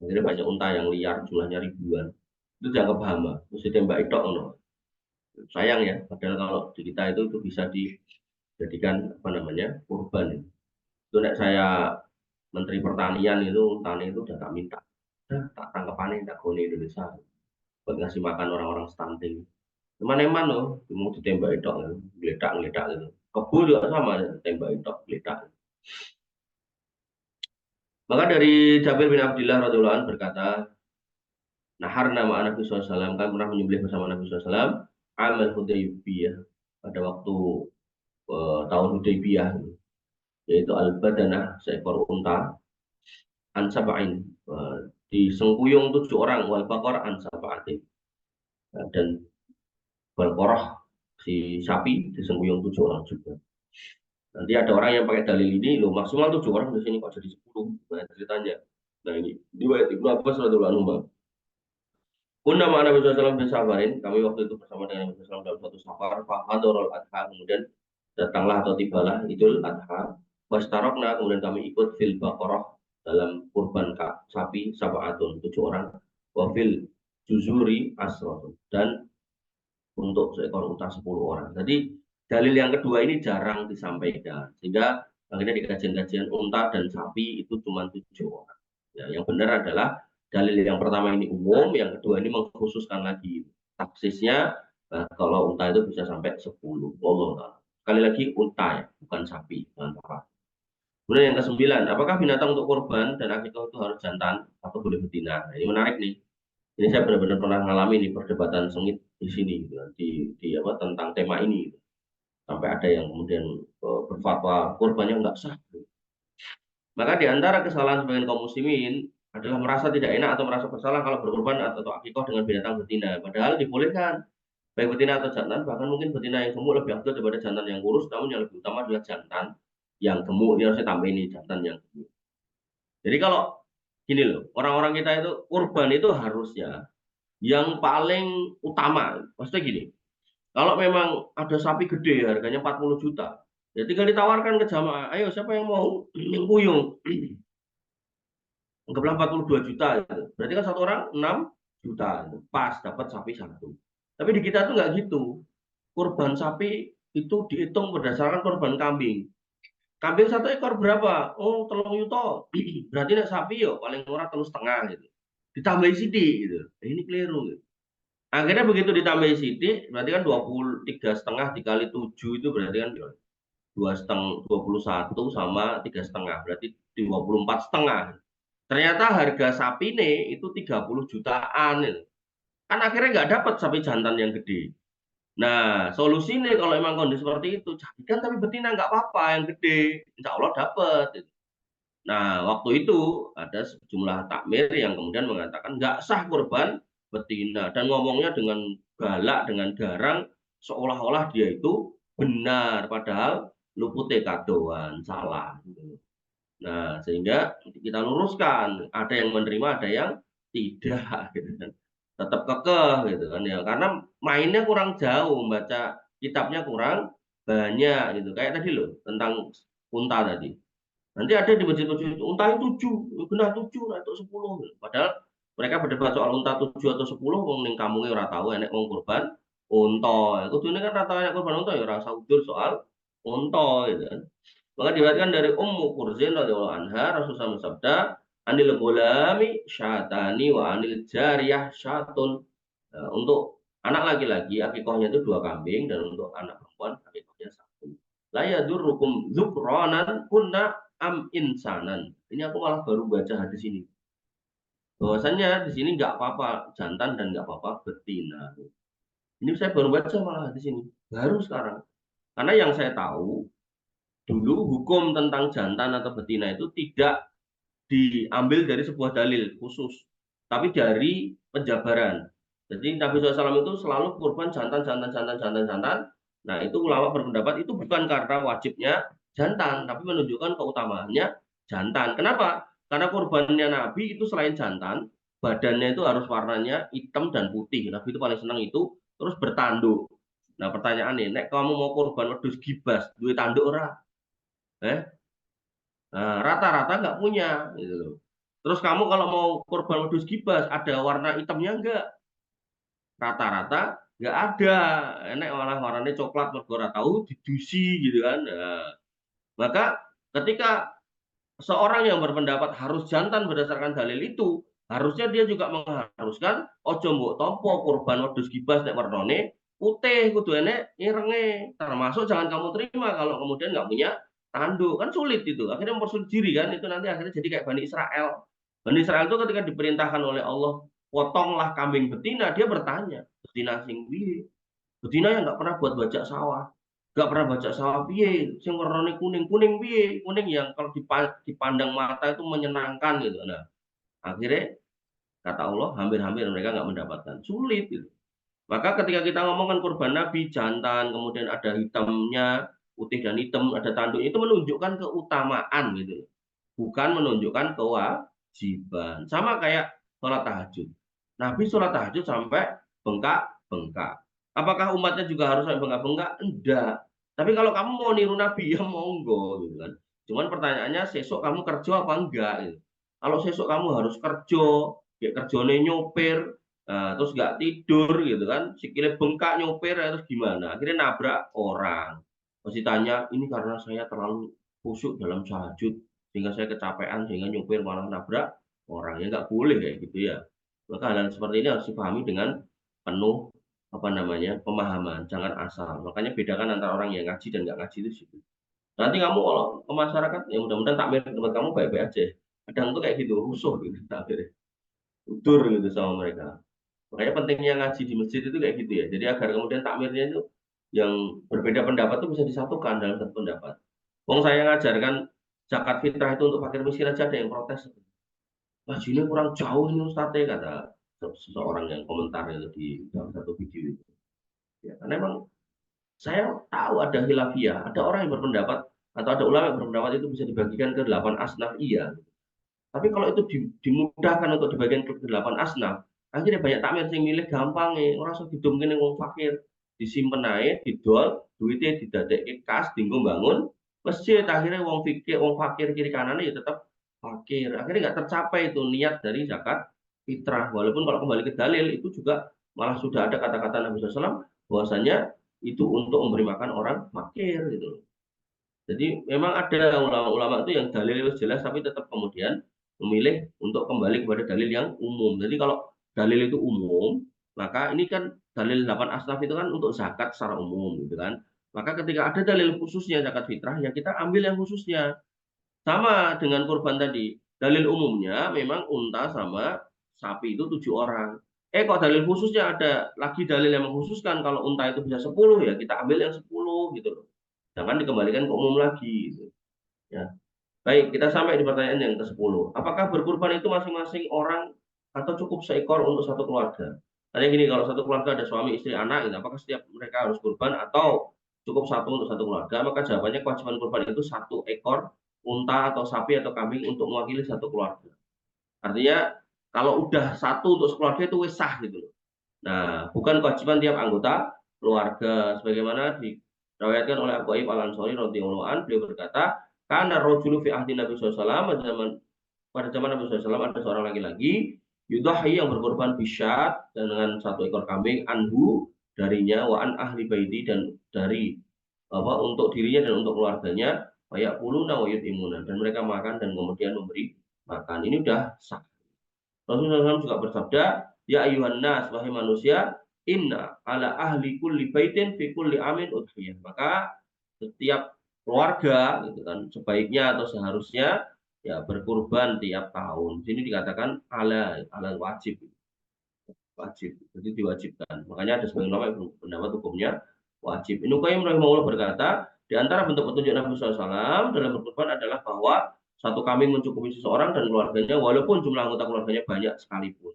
Akhirnya banyak unta yang liar, jumlahnya ribuan. Itu dianggap hama, mesti tembak itu, no. Sayang ya, padahal kalau di kita itu bisa dijadikan apa namanya kurban. Itu nek saya Menteri Pertanian itu, untanya itu udah tak minta, tak tangkepannya tak gone Indonesia buat ngasih makan orang-orang stunting. Eman-eman loh, mau ditembak itu, geledak gitu. Kebo juga sama, tembak itu, geledak. Maka dari Jabir bin Abdullah radhiyallahu anhu berkata, Nahar nama Nabi SAW, kan pernah menyembelih bersama Nabi SAW, Amal Hudaybiyah, pada waktu tahun Hudaybiyah, yaitu al-badanah, seekor unta, ansaba'in, di sengkuyung 7 orang, wal bakor ansaba'atin, dan balkoroh, si sapi, di sengkuyung 7 orang juga. Nanti ada orang yang pakai dalil ini, loh maksimal 7 orang di sini kok jadi 10, banyak ceritanya. Nah ini, riwayat Ibnu Abbas radhiyallahu anhu. Kunna ma'ana Nabi SAW bin safarin, kami waktu itu bersama dengan Nabi SAW dalam suatu safar, fahadorul adha, kemudian datanglah atau tibalah Idul Adha, wastarokna, kemudian kami ikut fil baqarah dalam kurban sapi sab'atun 7 orang, wafil juzuri asratun, dan untuk seekor unta 10 orang. Jadi dalil yang kedua ini jarang disampaikan, sehingga akhirnya di kajian-kajian unta dan sapi itu cuma 7 orang. Ya, yang benar adalah dalil yang pertama ini umum, yang kedua ini mengkhususkan lagi taksisnya, kalau unta itu bisa sampai 10. Allah. Sekali lagi unta ya, bukan sapi, bukan apa. Kemudian yang ke-9, apakah binatang untuk korban dan akikah itu harus jantan atau boleh betina? Nah, ini menarik nih. Ini saya benar-benar pernah mengalami nih perdebatan sengit di sini gitu, di apa tentang tema ini. Gitu. Sampai ada yang kemudian berfatwa korbannya nggak sah. Gitu. Maka di antara kesalahan sebagian kaum muslimin adalah merasa tidak enak atau merasa bersalah kalau berkorban atau akikah dengan binatang betina. Padahal dibolehkan, baik betina atau jantan, bahkan mungkin betina yang gemuk lebih afdal daripada jantan yang kurus, namun yang lebih utama adalah jantan yang gemuk. Ini harusnya tambah ini, jantan yang gemuk. Jadi kalau gini loh, orang-orang kita itu kurban itu harusnya yang paling utama. Maksudnya gini, kalau memang ada sapi gede harganya 40 juta, ya tinggal ditawarkan ke jamaah, ayo siapa yang mau mengkuyung, anggaplah 42 juta, gitu. Berarti kan satu orang 6 juta, gitu. Pas dapat sapi satu. Tapi di kita tuh nggak gitu, kurban sapi itu dihitung berdasarkan kurban kambing. Kambing satu ekor berapa? Oh, 3 juta. Berarti nek sapi yo paling murah 3,5 gitu. Ditambah sidik gitu. Ini keliru gitu. Akhirnya begitu ditambah sidik, berarti kan 23,5 dikali 7 itu berarti kan 21 sama 3,5, berarti 24,5. Ternyata harga sapi ini itu 30 jutaan. Kan akhirnya nggak dapat sapi jantan yang gede. Nah, solusinya kalau emang kondisi seperti itu, jadikan tapi betina nggak apa-apa yang gede, insya Allah dapat. Nah, waktu itu ada sejumlah takmir yang kemudian mengatakan nggak sah kurban betina dan ngomongnya dengan galak, dengan garang, seolah-olah dia itu benar, padahal lupute kadoan, salah. Nah, sehingga kita luruskan, ada yang menerima, ada yang tidak, gitu kan. Tetap kekeh, gitu kan ya, karena mainnya kurang jauh, membaca kitabnya kurang banyak, gitu. Kayak tadi loh, tentang unta tadi. Nanti ada di masjid-masjid unta itu 7, benar 7 atau 10. Padahal mereka berdebat soal unta 7 atau 10, wong ning kamunge ora tahu enek wong kurban unta. Kudune kan ora tahu enek kurban unta ya ora usah udur soal unta gitu kan. Maka diriwayatkan dari Ummu Kurzin radhiyallahu anha, Rasulullah bersabda, "Anil gulami syatani wa anil jariyah syatun." Untuk anak laki-laki akikahnya itu 2 kambing dan untuk anak perempuan akikahnya 1. La yadurrukum dzukranan kunna am insanan. Ini aku malah baru baca hadis ini. Bahwasanya di sini nggak apa-apa jantan dan nggak apa-apa betina. Ini saya baru baca malah hadis ini. Baru sekarang. Karena yang saya tahu, dulu hukum tentang jantan atau betina itu tidak diambil dari sebuah dalil khusus, tapi dari penjabaran. Jadi Nabi SAW itu selalu kurban jantan, jantan, jantan, jantan, jantan. Nah itu ulama berpendapat itu bukan karena wajibnya jantan, tapi menunjukkan keutamaannya jantan. Kenapa? Karena kurbannya Nabi itu selain jantan, badannya itu harus warnanya hitam dan putih. Nabi itu paling senang itu, terus bertanduk. Nah pertanyaannya, nek kamu mau kurban wedhus gibas, duit tanduk ora? Nah, rata-rata nggak punya, gitu loh. Terus kamu kalau mau korban wedhus gibas, ada warna hitamnya nggak? Rata-rata nggak ada. Enak malah warnanya coklat, mergo ora tahu didusi gitu kan. Nah, maka ketika seorang yang berpendapat harus jantan berdasarkan dalil itu, harusnya dia juga mengharuskan ojo mbok tompo kurban wedhus gibas nek warnane putih kudu enek irenge, termasuk jangan kamu terima kalau kemudian nggak punya tanduk, kan sulit itu. Akhirnya mempersulit diri kan, itu nanti akhirnya jadi kayak Bani Israel. Bani Israel itu ketika diperintahkan oleh Allah, potonglah kambing betina, dia bertanya, betina sing piye? Betina yang nggak pernah buat bajak sawah, nggak pernah bajak sawah piye, sing warnane kuning, kuning piye? Kuning yang kalau dipandang mata itu menyenangkan gitu. Nah, akhirnya kata Allah, hampir-hampir mereka nggak mendapatkan, sulit gitu. Maka ketika kita ngomongkan kurban Nabi, jantan, kemudian ada hitamnya, putih dan hitam, ada tanduk, itu menunjukkan keutamaan gitu. Bukan menunjukkan kewajiban. Sama kayak sholat tahajud. Nabi sholat tahajud sampai bengkak-bengkak. Apakah umatnya juga harus sampai bengkak-bengkak? Enggak. Tapi kalau kamu mau niru Nabi, ya monggo gitu kan. Cuman pertanyaannya, sesok kamu kerja apa enggak gitu. Kalau sesok kamu harus kerja, kayak kerjanya nyopir, nah, terus nggak tidur gitu kan, sikilnya bengkak nyopir, terus gimana? Akhirnya nabrak orang. Masih tanya, ini karena saya terlalu khusyuk dalam tahajud, sehingga saya kecapean, sehingga nyopir malah nabrak orang. Ya nggak boleh kayak gitu ya. Maka hal seperti ini harus dipahami dengan penuh apa namanya pemahaman, jangan asal. Makanya bedakan antara orang yang ngaji dan nggak ngaji itu situ. Nanti kamu kalau ke masyarakat, ya mudah-mudahan takmir di tempat kamu baik-baik aja. Kadang tuh kayak gitu, rusuh gitu, akhirnya udur gitu sama mereka. Makanya pentingnya ngaji di masjid itu kayak gitu ya. Jadi agar kemudian takmirnya itu yang berbeda pendapat itu bisa disatukan dalam satu pendapat. Wong saya ngajarkan zakat fitrah itu untuk fakir miskin aja ada yang protes. Ngajinya kurang jauh ini Ustadz, kata seseorang yang komentar itu di dalam satu video itu. Ya, karena memang saya tahu ada khilafiyah, ada orang yang berpendapat atau ada ulama yang berpendapat itu bisa dibagikan ke 8 asnaf, iya. Tapi kalau itu dimudahkan untuk dibagikan ke 8 asnaf, akhirnya banyak takmir yang milih gampang nih, orang usah didongkene wong fakir, disimpen ae, didol, duitnya didadekke kas, dienggo bangun masjid, akhirnya wong fikir, wong fakir kiri kanannya ya tetap fakir. Akhirnya nggak tercapai itu niat dari zakat fitrah. Walaupun kalau kembali ke dalil itu juga malah sudah ada kata-kata Nabi SAW bahwasanya itu untuk memberi makan orang fakir gitu. Jadi memang ada ulama-ulama itu yang dalil itu jelas tapi tetap kemudian memilih untuk kembali kepada dalil yang umum. Jadi kalau dalil itu umum, maka ini kan dalil 8 asnaf itu kan untuk zakat secara umum gitu kan. Maka ketika ada dalil khususnya zakat fitrah, ya kita ambil yang khususnya. Sama dengan kurban tadi. Dalil umumnya memang unta sama sapi itu 7 orang. Kok dalil khususnya ada lagi dalil yang mengkhususkan kalau unta itu bisa 10 ya kita ambil yang 10 gitu loh. Jangan dikembalikan ke umum lagi gitu. Ya. Baik, kita sampai di pertanyaan yang ke-10. Apakah berkurban itu masing-masing orang atau cukup seekor untuk satu keluarga? Tadi gini, kalau satu keluarga ada suami, istri, anak, gitu, apakah setiap mereka harus kurban atau cukup satu untuk satu keluarga? Maka jawabannya kewajiban kurban itu 1 ekor unta atau sapi atau kambing untuk mewakili satu keluarga. Artinya kalau udah satu untuk sekeluarga itu wis sah gitu loh. Nah, bukan kewajiban tiap anggota keluarga sebagaimana diriwayatkan oleh Abu Ayyub Al-Ansari radhiyallahu anhu, beliau berkata, karena rajulu fi ahdi Nabi SAW, pada zaman Nabi SAW ada seorang laki-laki yudahi yang berkorban bisyat dan dengan 1 ekor kambing anhu darinya wa an ahli baiti dan dari apa untuk dirinya dan untuk keluarganya kayak puluna wa yutimuna dan mereka makan dan kemudian memberi makan. Ini udah sah. Rasulullah SAW juga bersabda, ya ayuhan nas, wahai manusia, inna ala ahli kulli baitin fi kulli amin udhiyah. Maka setiap keluarga gitu kan sebaiknya atau seharusnya ya berkurban tiap tahun. Di sini dikatakan ala wajib, wajib. Jadi diwajibkan. Makanya ada sebagian ulama yang berpendapat hukumnya wajib. Ibnu Qayyim rahimahullah berkata, di antara bentuk petunjuk Nabi SAW dalam berkurban adalah bahwa satu kambing mencukupi seseorang dan keluarganya walaupun jumlah anggota keluarganya banyak sekalipun.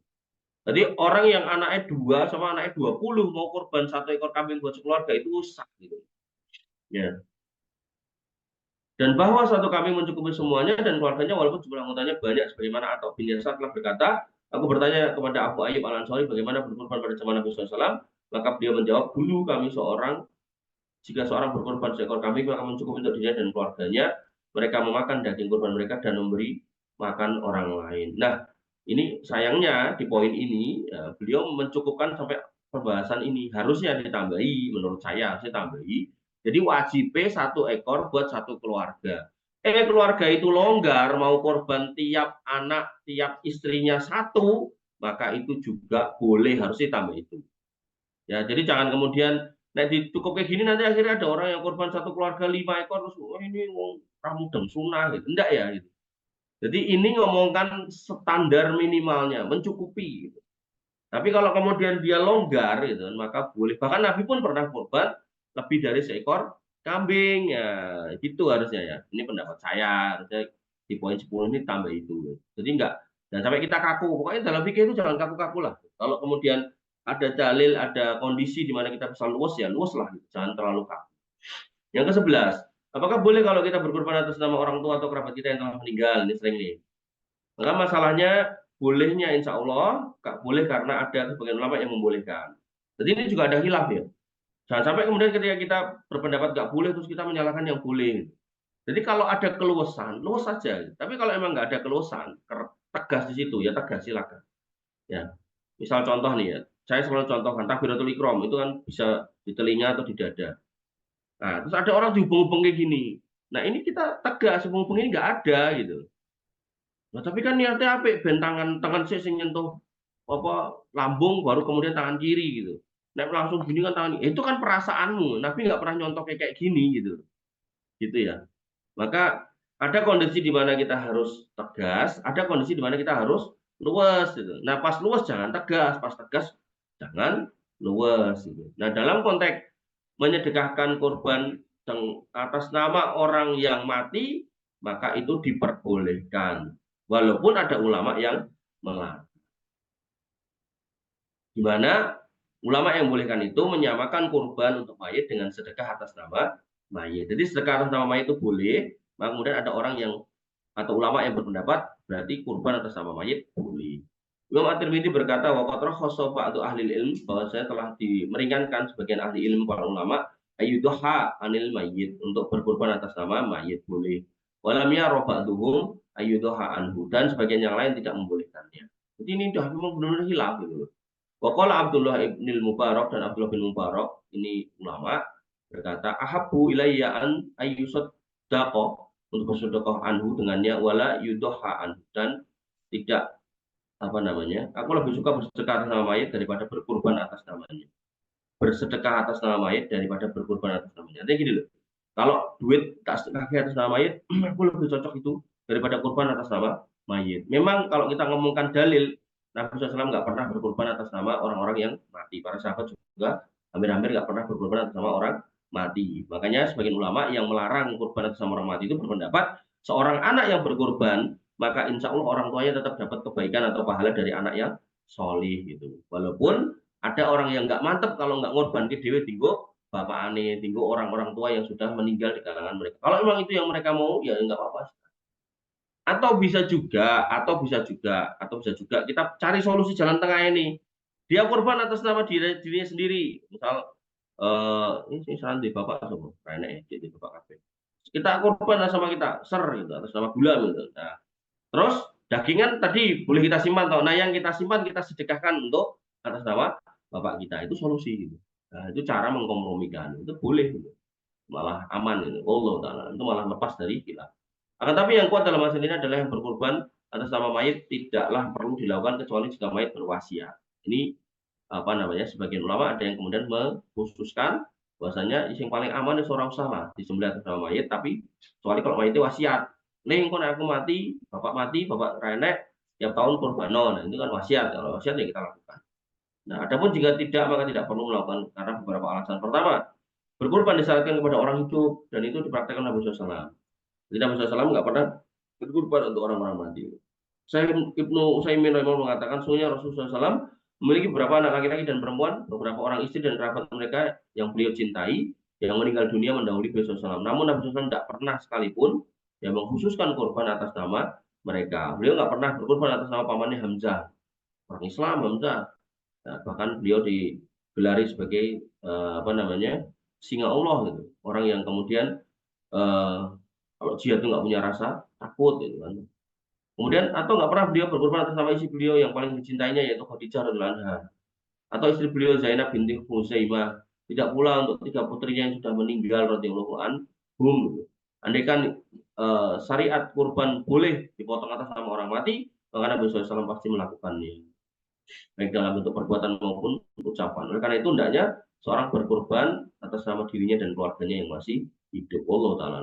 Jadi orang yang anaknya 2 sama anaknya 20 mau korban 1 ekor kambing buat sekeluarga itu sah gitu. Ya. Dan bahwa satu kambing mencukupi semuanya dan keluarganya walaupun jumlah anggotanya banyak sebagaimana atau bin Yasar telah berkata, aku bertanya kepada Abu Ayyub Al-Ansari bagaimana berkorban pada zaman Nabi SAW, maka beliau menjawab, dulu kami jika seorang berkorban 1 ekor kambing maka mencukupi untuk dirinya dan keluarganya, mereka memakan daging korban mereka dan memberi makan orang lain. Nah, ini sayangnya di poin ini ya, beliau mencukupkan sampai pembahasan ini. Harusnya ditambahi, menurut saya harusnya tambahi. Jadi wajib 1 ekor buat satu keluarga. Keluarga itu longgar, mau korban tiap anak, tiap istrinya 1, maka itu juga boleh, harus ditambah itu. Ya, jadi jangan kemudian cukup kayak gini nanti akhirnya ada orang yang korban satu keluarga 5 ekor terus ini wong ramudeng sunah gitu. Enggak ya gitu. Jadi ini ngomongkan standar minimalnya mencukupi gitu. Tapi kalau kemudian dia longgar gitu maka boleh. Bahkan Nabi pun pernah korban lebih dari seekor kambing ya gitu harusnya ya. Ini pendapat saya harusnya di poin 10 ini tambah itu. Jadi enggak dan sampai kita kaku. Pokoknya dalam fikih itu jangan kaku-kaku lah. Kalau kemudian ada dalil, ada kondisi di mana kita bisa luas ya luas lah, jangan terlalu kaku. Yang ke-11, apakah boleh kalau kita berkorban atas nama orang tua atau kerabat kita yang telah meninggal? Ini sering nih. Maka masalahnya bolehnya insya Allah boleh karena ada sebagian ulama yang membolehkan. Jadi ini juga ada khilaf ya. Jangan sampai kemudian ketika kita berpendapat nggak boleh terus kita menyalahkan yang boleh. Jadi kalau ada keluasan, luas saja. Tapi kalau emang nggak ada keluasan, tegas di situ ya tegas silakan. Ya, misal contoh nih ya, saya selalu contohkan takbiratul ikram itu kan bisa di telinga atau di dada. Nah, terus ada orang dihubung-hubung kayak gini. Nah, ini kita tegas, hubung-hubung ini nggak ada gitu. Nah, tapi kan niatnya apa? Ben tangan saya sing nyentuh apa lambung baru kemudian tangan kiri gitu. Nah, langsung gini kan tangan itu kan perasaanmu. Nabi nggak pernah nyontok kayak gini gitu. Gitu ya. Maka ada kondisi di mana kita harus tegas, ada kondisi di mana kita harus luas gitu. Nah, pas luas jangan tegas, pas tegas jangan luas gitu. Nah, dalam konteks menyedekahkan korban atas nama orang yang mati, maka itu diperbolehkan. Walaupun ada ulama yang melarang. Di mana ulama yang membolehkan itu menyamakan kurban untuk mayit dengan sedekah atas nama mayit. Jadi sedekah atas nama mayit itu boleh, maka kemudian ada orang yang atau ulama yang berpendapat berarti kurban atas nama mayit boleh. Imam At-Tirmidzi berkata waqatra khassa ba'du ahli ilm bahwa saya telah dimeringankan sebagian ahli ilmu para ulama ayyudoha anil mayit untuk berkurban atas nama mayit boleh. Walam yara ba'duhum ayyudoha anhu dan sebagian yang lain tidak membolehkannya. Jadi ini sudah memang benar-benar hilaf gitu. Waqala Abdullah ibnil Mubarak dan Abdullah bin Mubarak ini ulama berkata ahabbu ilayya an ayyusad dakoh untuk bersedekah anhu dengannya wala yudoha anhu dan tidak apa namanya aku lebih suka bersedekah atas nama mayit daripada berkurban atas namanya bersedekah atas nama mayit daripada berkurban atas namanya. Jadi gini loh kalau duit tak sedekah atas nama mayit aku lebih cocok itu daripada kurban atas nama mayit. Memang kalau kita ngomongkan dalil Nabi SAW nggak pernah berkorban atas nama orang-orang yang mati. Para sahabat juga hampir-hampir nggak pernah berkorban atas nama orang mati. Makanya sebagian ulama yang melarang korban atas nama orang mati itu berpendapat seorang anak yang berkorban maka insya Allah orang tuanya tetap dapat kebaikan atau pahala dari anak yang solih gitu. Walaupun ada orang yang nggak mantep kalau nggak ngorban ke dewi tinggu bapak aneh, tinggu orang-orang tua yang sudah meninggal di kalangan mereka. Kalau memang itu yang mereka mau ya nggak apa-apa. Atau bisa juga kita cari solusi jalan tengah ini. Dia korban atas nama dirinya sendiri. Misal ini saran di bapak sama enak jadi bapak kafe. Kita korban atas nama kita ser gitu atas nama gula gitu. Nah, terus dagingan tadi boleh kita simpan toh. Nah, yang kita simpan kita sedekahkan untuk atas nama bapak kita. Itu solusi gitu. Nah, itu cara mengkompromikan. Itu boleh gitu. Malah aman gitu. Allah taala. Itu malah lepas dari khilaf. Akan tapi yang kuat dalam masalah ini adalah yang berkorban atas nama mayit tidaklah perlu dilakukan kecuali jika mayit berwasiat. Ini apa namanya? Sebagian ulama ada yang kemudian mengkhususkan bahwasanya yang paling aman itu seorang usama disembelih atas nama mayit, tapi kecuali kalau mayitnya wasiat. Ning kon aku mati, bapak renek tiap tahun kurbanon. Nah, itu kan wasiat. Kalau wasiat ya kita lakukan. Nah, adapun jika tidak maka tidak perlu melakukan karena beberapa alasan. Pertama, berkorban disyaratkan kepada orang hidup dan itu dipraktekkan Nabi SAW. Jadi Nabi SAW nggak pernah berkorban untuk orang-orang mati. Saya Ibnu Utsaimin mengatakan sungguhnya Rasulullah SAW memiliki beberapa anak laki-laki dan perempuan, beberapa orang istri dan kerabat mereka yang beliau cintai, yang meninggal dunia mendahului beliau SAW. Namun Nabi SAW tidak pernah sekalipun yang mengkhususkan korban atas nama mereka. Beliau nggak pernah berkorban atas nama pamannya Hamzah, orang Islam Hamzah. Nah, bahkan beliau digelari sebagai apa namanya singa Allah gitu. Orang yang kemudian eh, kalau jihad itu nggak punya rasa takut gitu kan. Kemudian atau nggak pernah beliau berkorban atas nama istri beliau yang paling dicintainya yaitu Khadijah radhiyallahu anha. Atau istri beliau Zainab binti Khuzaimah. Tidak pula untuk 3 putrinya yang sudah meninggal radhiyallahu anhum. Andaikan syariat kurban boleh dipotong atas nama orang mati, maka Nabi SAW pasti melakukannya. baik dalam bentuk perbuatan maupun ucapan. Oleh karena itu hendaknya seorang berkorban atas nama dirinya dan keluarganya yang masih hidup. Allah Ta'ala.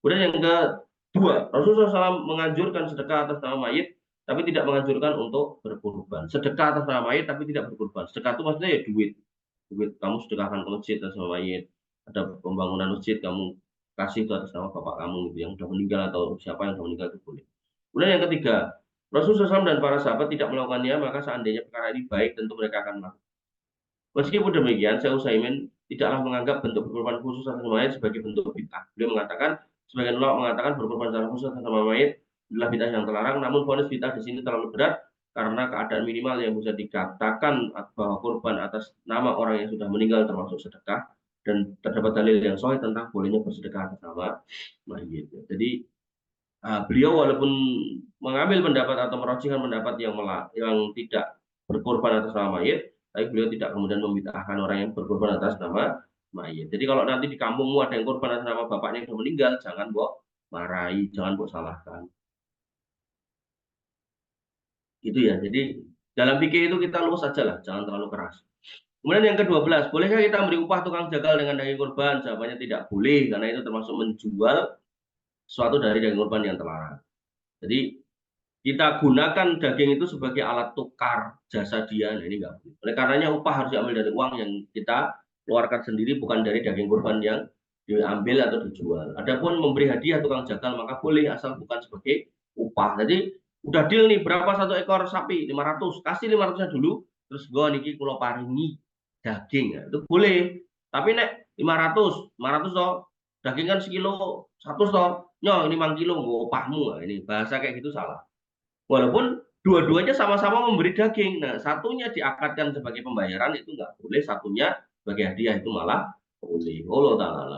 Kemudian yang kedua, Rasulullah SAW menganjurkan sedekah atas nama mayit, tapi tidak menganjurkan untuk berkorban. Sedekah atas nama mayit, tapi tidak berkorban. Sedekah itu maksudnya ya duit. Duit kamu sedekahkan ke masjid atas nama mayit. Ada pembangunan masjid, kamu kasih itu atas nama bapak kamu gitu, yang sudah meninggal atau siapa yang sudah meninggal itu boleh. Kemudian yang ketiga, Rasulullah SAW dan para sahabat tidak melakukannya, maka seandainya perkara ini baik, tentu mereka akan melakukan. Meskipun demikian, Syekh Utsaimin tidaklah menganggap bentuk berkorban khusus atas mayit sebagai bentuk bid'ah. Beliau mengatakan, sebagian ulama mengatakan berkorban secara khusus atas nama mayit adalah bid'ah yang terlarang, namun vonis bid'ah di sini terlalu berat karena keadaan minimal yang bisa dikatakan bahwa korban atas nama orang yang sudah meninggal termasuk sedekah, dan terdapat dalil yang sahih tentang bolehnya bersedekah atas nama mayit. Jadi beliau walaupun mengambil pendapat atau merojihkan pendapat yang tidak berkorban atas nama mayit, tapi beliau tidak kemudian membid'ahkan orang yang berkorban atas nama mayit. Jadi kalau nanti di kampungmu ada yang korban atas nama bapaknya yang sudah meninggal, jangan mbok marahi, jangan mbok salahkan. Gitu ya. Jadi dalam fikih itu kita luas saja lah, jangan terlalu keras. Kemudian yang ke-12, bolehkah kita beri upah tukang jagal dengan daging korban? Jawabannya tidak boleh, karena itu termasuk menjual suatu dari daging korban yang terlarang. Jadi kita gunakan daging itu sebagai alat tukar jasa dia, nah ini nggak boleh. Oleh karenanya upah harus diambil dari uang yang kita keluarkan sendiri, bukan dari daging kurban yang diambil atau dijual. Adapun memberi hadiah tukang jagal maka boleh, asal bukan sebagai upah. Jadi udah deal nih, berapa satu ekor sapi? 500, kasih 500-nya dulu, terus gue niki kulo paringi daging, ya, itu boleh. Tapi nek 500 toh, daging kan sekilo 100 toh, nyo ini 5 kilo gue upahmu, nah, ini bahasa kayak gitu salah. Walaupun dua-duanya sama-sama memberi daging. Nah, satunya diakatkan sebagai pembayaran itu nggak boleh, satunya sebagai hadiah itu malah boleh. Allah Ta'ala.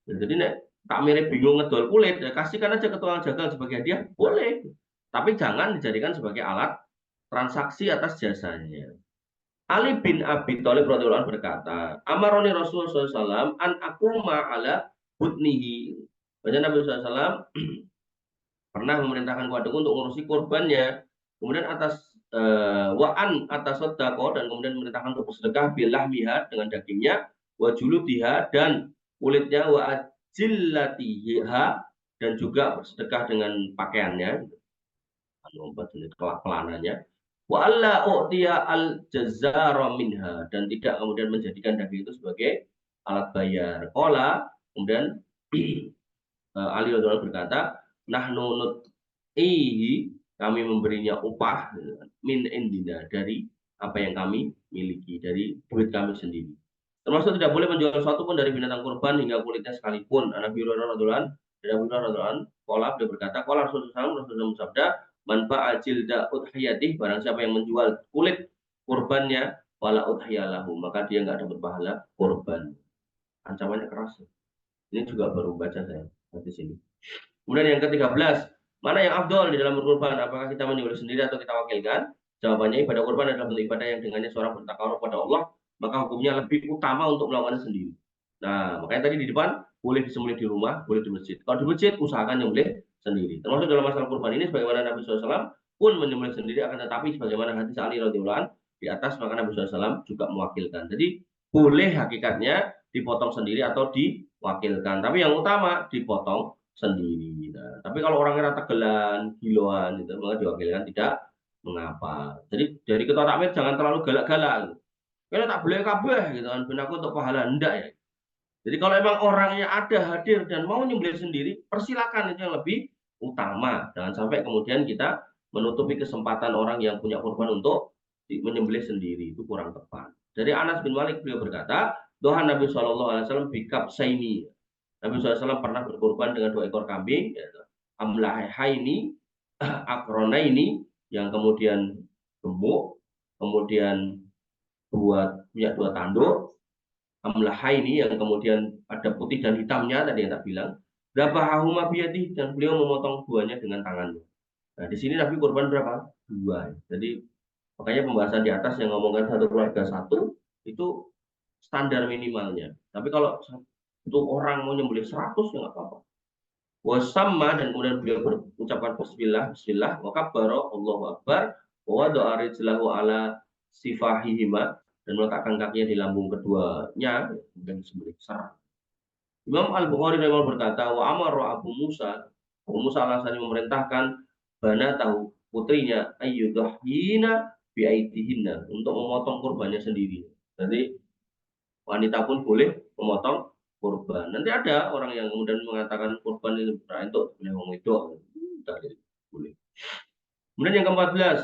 Jadi tak mirip bingung ngedol kulit, ya kasihkan aja ke tukang jagal sebagai hadiah, boleh. Tapi jangan dijadikan sebagai alat transaksi atas jasanya. Ali bin Abi Thalib radhiyallahu anhu berkata, Amaroni Rasulullah SAW an aku ma'ala butnihi. Baca Nabi SAW pernah memerintahkan kepadaku untuk ngurusi korbannya. Kemudian atas wa'an atas sedekah, dan kemudian memerintahkan untuk bersedekah bilah miha dengan dagingnya, wa julutiha dan kulitnya, wa ajillatiha dan juga bersedekah dengan pakaiannya, kelananya, wa alla u'tiya al jazara minha, dan tidak kemudian menjadikan daging itu sebagai alat bayar. Qala, kemudian Ali radhiyallahu berkata, nahnu nut'ihi, kami memberinya upah min indina, dari apa yang kami miliki, dari duit kami sendiri. Termasuk tidak boleh menjual sesuatu pun dari binatang kurban hingga kulitnya sekalipun. Anak Abu Hurairah radhiyallahu anhu, qala, dia berkata, qala Rasulullah bersabda, man ba'a jilda udhiyatih, barang siapa yang menjual kulit kurbannya, wala udhiyalahu, maka dia nggak dapat pahala kurban. Ancamannya keras. Ini juga baru baca saya di sini. Kemudian yang ke-13, mana yang afdol di dalam berkorban? Apakah kita menyembelih sendiri atau kita wakilkan? Jawabannya, ibadah kurban adalah bentuk ibadah yang dengannya seorang bertakwa kepada Allah, maka hukumnya lebih utama untuk melakukannya sendiri. Nah, makanya tadi di depan boleh disembelih di rumah, boleh di masjid. Kalau di masjid usahakan nyembelih sendiri. Termasuk dalam masalah kurban ini, sebagaimana Nabi SAW pun menyembelih sendiri, akan tetapi sebagaimana hadis Ali radhiyallahu anhu di atas, maka Nabi SAW juga mewakilkan. Jadi boleh hakikatnya dipotong sendiri atau diwakilkan. Tapi yang utama dipotong sendiri. Nah, tapi kalau orangnya tegelan, giloan, itu maka diwakilkan tidak mengapa. Jadi dari ketua takmir jangan terlalu galak-galak. Kalau tak boleh kabeh gitu kan, ben aku untuk pahala, enggak ya. Jadi kalau emang orangnya ada hadir dan mau nyembelih sendiri, persilakan, itu yang lebih utama. Jangan sampai kemudian kita menutupi kesempatan orang yang punya korban untuk menyembelih sendiri, itu kurang tepat. Dari Anas bin Malik, beliau berkata, doa Nabi SAW bikap saini. Nabi SAW pernah berkorban dengan 2 ekor kambing, amlahaini, akronaini, yang kemudian gemuk, kemudian punya 2 tanduk, amlahaini, yang kemudian ada putih dan hitamnya tadi yang tak bilang, dzabahahuma biyadihi, dan beliau memotong duanya dengan tangannya. Nah, di sini Nabi korban berapa? 2. Jadi makanya pembahasan di atas yang ngomongkan satu keluarga satu itu standar minimalnya. Tapi kalau untuk orang mau nyembelih 100 ya nggak apa-apa. Wasamma, dan kemudian beliau berucapkan bismillah, bismillah, wa kabbara, Allahu akbar, Wa doa rijlahu ala sifahihima, dan meletakkan kakinya di lambung keduanya dan sembelih ser. Imam Al-Bukhari berkata, wa amara Abu Musa Al-Hasyami memerintahkan bana tahu putrinya ayyudahina biaitihinna, untuk memotong kurbannya sendiri. Jadi wanita pun boleh memotong kurban. Nanti ada orang yang kemudian mengatakan kurban itu untuk boleh wong wedok. Boleh. Kemudian yang ke-14,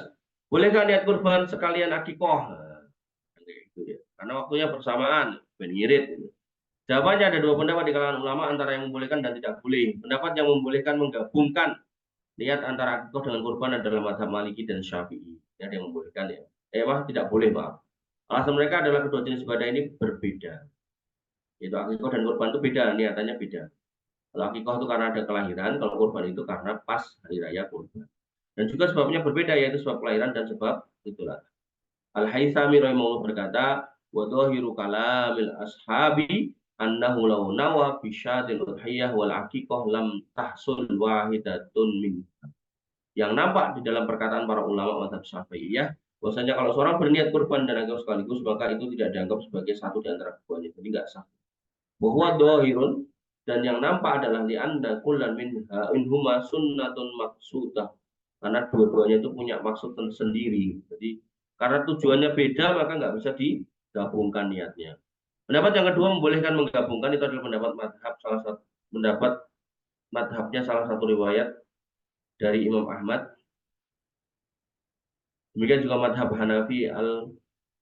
bolehkah niat kurban sekalian akikoh? Nah, itu ya. Karena waktunya bersamaan, ben ngirit. Jawabannya ada dua pendapat di kalangan ulama, antara yang membolehkan dan tidak boleh. Pendapat yang membolehkan menggabungkan niat antara akikoh dengan kurban adalah mazhab Maliki dan Syafi'i. Ada yang membolehkan ya. Tidak boleh, maaf. Alasan mereka adalah kedua jenis ibadah ini berbeda. Itu akikoh dan kurban itu beda, niatannya beda. Kalau akikoh itu karena ada kelahiran, kalau kurban itu karena pas hari raya kurban. Dan juga sebabnya berbeda, yaitu sebab kelahiran dan sebab itulah. Al-Haythami rahimahullah berkata, wa dhahiru kalamil ashabi annahu law nawa bi syatil udhiyah wal aqiqah lam tahsul wahidatun min. Yang nampak di dalam perkataan para ulama mazhab Syafi'iyah, bahwasanya kalau seorang berniat kurban dan akikah sekaligus, maka itu tidak dianggap sebagai satu di antara keduanya, jadi enggak sah. Bahwa dhahirun, dan yang nampak adalah li anda kullan minhuma sunnatun maksudah, karena dua-duanya itu punya maksud tersendiri. Jadi karena tujuannya beda, maka nggak bisa digabungkan niatnya. Pendapat yang kedua membolehkan menggabungkan, itu adalah pendapat madhabnya salah satu riwayat dari Imam Ahmad. Demikian juga madhab Hanafi, Al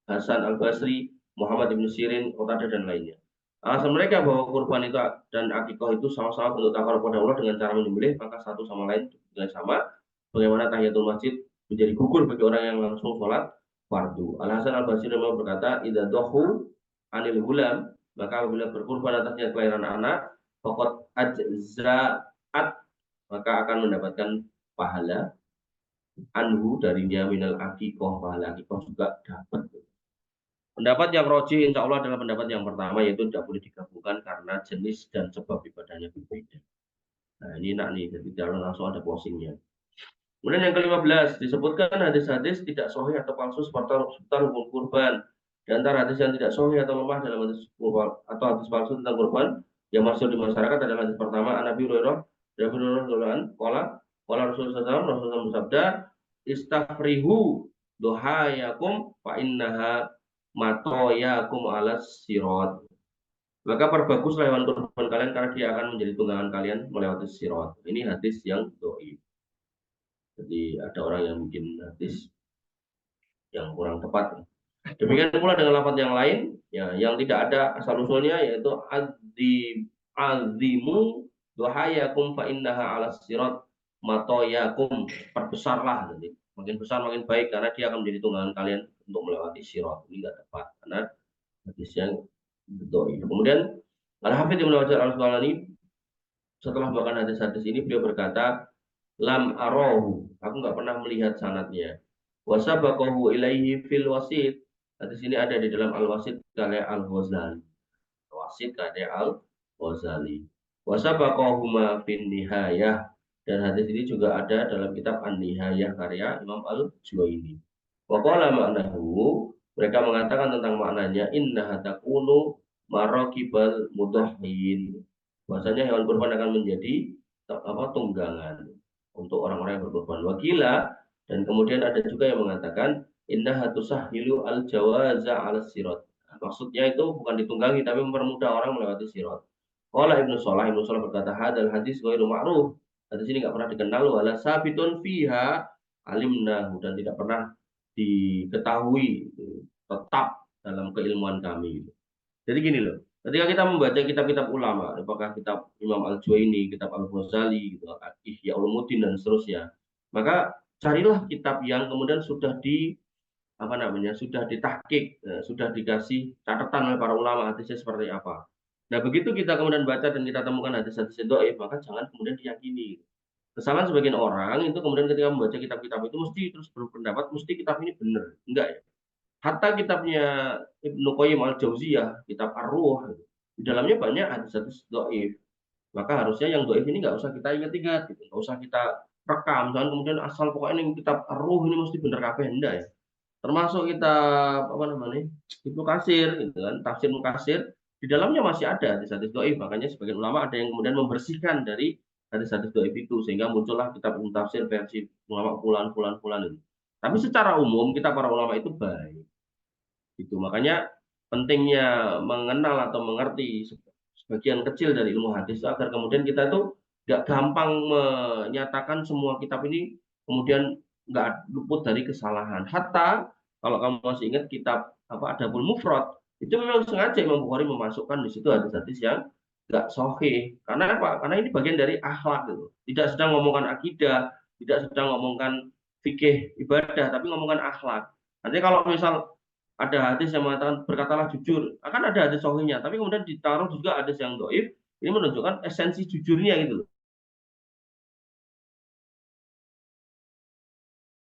Hasan Al Basri, Muhammad ibn Sirin, Qatadah dan lainnya. Alasan mereka bahwa kurban itu dan akikah itu sama-sama bentuk takarub pada Allah dengan cara menyembelih, maka satu sama lain dengan sama. Bagaimana tahiyatul masjid menjadi gugur bagi orang yang langsung sholat fardu. Al Hasan Al Basri berkata, idza dahu anil hulam, maka apabila berkurban atasnya kelahiran anak, faqad ajza'at, maka akan mendapatkan pahala anhu darinya minal akikoh, pahala akikoh juga dapat. Pendapat yang rojih insya Allah adalah pendapat yang pertama, yaitu tidak boleh digabungkan karena jenis dan sebab ibadahnya berbeda. Nah ini enak nih, jadi tidak langsung ada closingnya. Kemudian yang ke-15, disebutkan hadis-hadis tidak sahih atau palsu seputar hukum kurban. Di antara hadis yang tidak sahih atau lemah dalam hadis kurban atau hadis palsu tentang kurban yang masuk di masyarakat adalah hadis pertama, Nabi Hurairah Rasulullah bersabda, istafrihu dohayakum fa innaha matoyakum alas sirot. Maka perbaguslah hewan kurban kalian karena dia akan menjadi tunggangan kalian melewati sirot. Ini hadis yang dhaif. Jadi ada orang yang bikin hadis yang kurang tepat. Demikian pula dengan lafaz yang lain, ya, yang tidak ada asal usulnya, yaitu azimu dohayakum fa innaha alas sirot matoyakum. Perbesarlah, jadi makin besar makin baik karena dia akan menjadi tunggangan kalian untuk melewati sirot. Ini tidak tepat karena hadis yang betul. Kemudian Al-Hafidz Ibnu Hajar Al-Asqalani setelah bahkan hadis-hadis ini beliau berkata, lam arahu, aku nggak pernah melihat sanadnya. Wasabaqahu ilaihi fil wasit. Hadis ini ada di dalam Al-Wasit karya Al-Ghazali. Wasit karya Al-Ghazali. Wasabaqahuma fin nihayah, dan hadis ini juga ada dalam kitab An-Nihayah karya Imam Al-Juwaini. Wa qala ma'nahu, mereka mengatakan tentang maknanya, inna hatakunu marokibal mudahhin, bahwasanya hewan kurban akan menjadi tunggangan untuk orang-orang yang berkorban. Wakila, dan kemudian ada juga yang mengatakan inna hatusahhilu al jawaza ala sirat. Maksudnya itu bukan ditunggangi tapi mempermudah orang melewati sirat. Qala Ibnu Shalah berkata, hadal hadis ghairu ma'ruf. Hadis ini nggak pernah dikenal, wala sabitun fiha alimnahu, dan tidak pernah diketahui tetap dalam keilmuan kami. Jadi gini loh, ketika kita membaca kitab-kitab ulama, apakah kitab Imam Al-Juwaini, kitab Al-Ghazali, gitu, Ihya Ulumuddin dan seterusnya, maka carilah kitab yang kemudian sudah sudah ditahqiq, sudah dikasih catatan oleh para ulama hadisnya seperti apa. Nah, begitu kita kemudian baca dan kita temukan hadis-hadis dhaif, maka jangan kemudian diyakini. Kesalahan sebagian orang itu kemudian ketika membaca kitab-kitab itu mesti terus berpendapat mesti kitab ini benar. Enggak ya. Hatta kitabnya Ibnu Qayyim Al-Jauziyah, kitab Ar-Ruh, di dalamnya banyak hadis-hadis dhaif. Maka harusnya yang dhaif ini nggak usah kita ingat-ingat, gitu. Nggak usah kita rekam, jangan kemudian asal pokoknya ini kitab Ruh ini mesti bener kabeh, ndak ya. Termasuk kitab apa namanya? Ibnu Katsir gitu kan, tafsir Ibnu Katsir di dalamnya masih ada hadis-hadis dhaif, makanya sebagian ulama ada yang kemudian membersihkan dari hadis-hadis dhaif itu sehingga muncullah kitab Ibnu Tafsir versi ulama fulan fulan fulan itu. Tapi secara umum kita para ulama itu baik. Gitu. Makanya pentingnya mengenal atau mengerti sebagian kecil dari ilmu hadis agar kemudian kita tuh nggak gampang menyatakan semua kitab ini kemudian nggak luput dari kesalahan. Hatta kalau kamu masih ingat kitab apa Adabul Mufrad itu memang sengaja Imam Bukhari memasukkan di situ hadis-hadis yang nggak sahih. Karena apa? Karena ini bagian dari akhlak gitu. Tidak sedang ngomongkan akidah, tidak sedang ngomongkan fikih ibadah, tapi ngomongkan akhlak. Nanti kalau misal ada hadis yang mengatakan berkatalah jujur, akan ada hadis sahihnya, tapi kemudian ditaruh juga hadis yang doif, ini menunjukkan esensi jujurnya gitu loh.